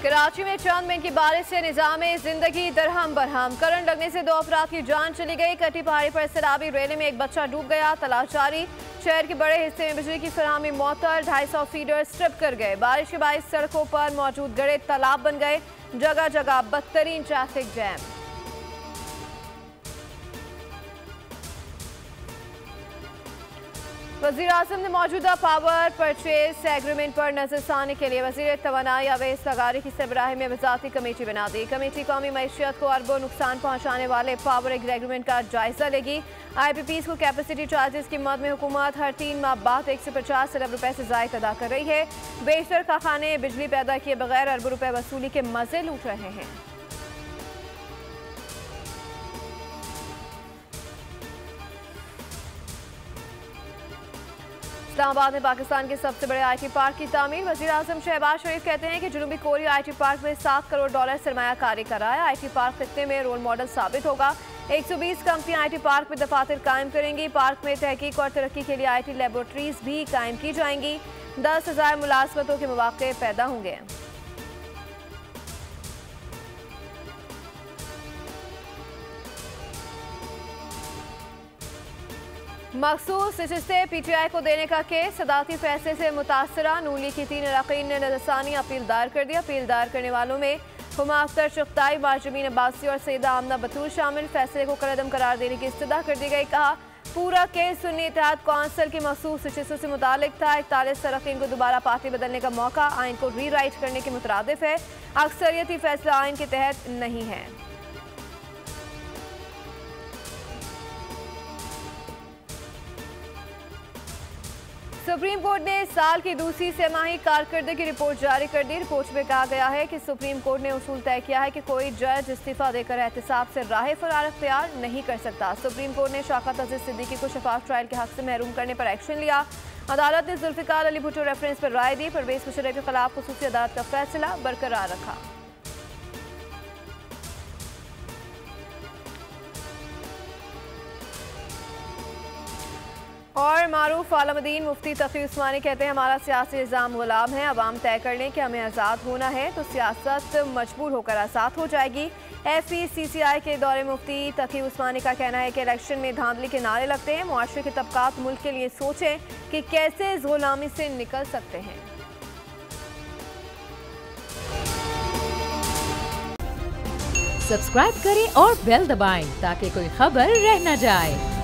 कराची में चंद मिनट की बारिश से निजाम जिंदगी दरहम बरहम। करंट लगने से 2 अफराद की जान चली गई। कटी पहाड़ी पर सैलाबी रेले में एक बच्चा डूब गया। तलाश जारी। शहर के बड़े हिस्से में बिजली की फराहमी मुअत्तल। 250 फीडर स्ट्रिप कर गए। बारिश के बायस सड़कों पर मौजूद गड़े तालाब बन गए। जगह जगह बदतरीन ट्रैफिक जैम। वज़ीर आज़म ने मौजूदा पावर परचेज एग्रीमेंट पर नजरसानी के लिए वज़ीर तवानाई अवैस लगारी की सरबराही में वज़ाती कमेटी बना दी। कमेटी कौमी मईशियत को अरबों नुकसान पहुँचाने वाले पावर एग्रीमेंट का जायजा लेगी। IPPs को कैपेसिटी चार्जेस की मद में हुकूमत हर 3 माह बाद 150 अरब रुपए से ज़ायद अदा कर रही है। बेशतर कारखाने बिजली पैदा किए बगैर अरबों रुपए वसूली के मजे लूट रहे हैं। इस्लामाबाद में पाकिस्तान के सबसे बड़े IT पार्क की तामीर। वज़ीर आज़म शहबाज शरीफ कहते हैं कि जनूबी कोरिया IT पार्क में $7 करोड़ सरमायाकारी कराया। IT पार्क खित्ते में रोल मॉडल साबित होगा। 120 कंपनियां IT पार्क में दफातर कायम करेंगी। पार्क में तहकीक और तरक्की के लिए IT लेबोरेटरीज भी कायम की जाएंगी। 10,000 मुलाजमतों के मौके पैदा होंगे। मखसूस नशिस्ते PTI को देने का केस। सदाती फैसले से मुतासरा नून लीग की 3 अरकान ने नजरसानी अपील दायर कर दिया। अपील दायर करने वालों में हुमा अख्तर चुगताई, मार्जमीन अब्बासी और सैयदा आमना बतूर शामिल। फैसले को कलअदम करार देने की इस्तदा कर दी गई। कहा पूरा केस सुन्नी इत्तेहाद कौंसिल की मखसूस नशिस्तों से मुतालिक था। 41 अरकान को दोबारा पार्टी बदलने का मौका आइन को रीराइट करने के मुतरादिफ है। अक्सरियती फैसला आइन के तहत नहीं है। सुप्रीम कोर्ट ने साल की दूसरी तिमाही कारकर्दगी रिपोर्ट जारी कर दी। रिपोर्ट में कहा गया है कि सुप्रीम कोर्ट ने उसूल तय किया है कि कोई जज इस्तीफा देकर एहतसाब से राह फरार अख्तियार नहीं कर सकता। सुप्रीम कोर्ट ने शौकत अजीज सिद्दीकी को शफाफ ट्रायल के हक से महरूम करने पर एक्शन लिया। अदालत ने जुल्फिकार अली भुट्टो रेफरेंस पर राय दी। परवेज मुशर्रफ के खिलाफ खुसूसी अदालत का फैसला बरकरार रखा। और मारूफ आलमदीन मुफ्ती तकी उस्मानी कहते हैं हमारा सियासी निज़ाम गुलाम है। अवाम तय कर लें कि हमें आज़ाद होना है तो सियासत मजबूर होकर आज़ाद हो जाएगी। FECCI के दौरे मुफ्ती तकी उस्मानी का कहना है कि इलेक्शन में धांधली के नारे लगते हैं। मुआशरे के तबकात मुल्क के लिए सोचें कि कैसे इस गुलामी से निकल सकते हैं। सब्सक्राइब करें और बेल दबाएं ताकि कोई खबर रह न जाए।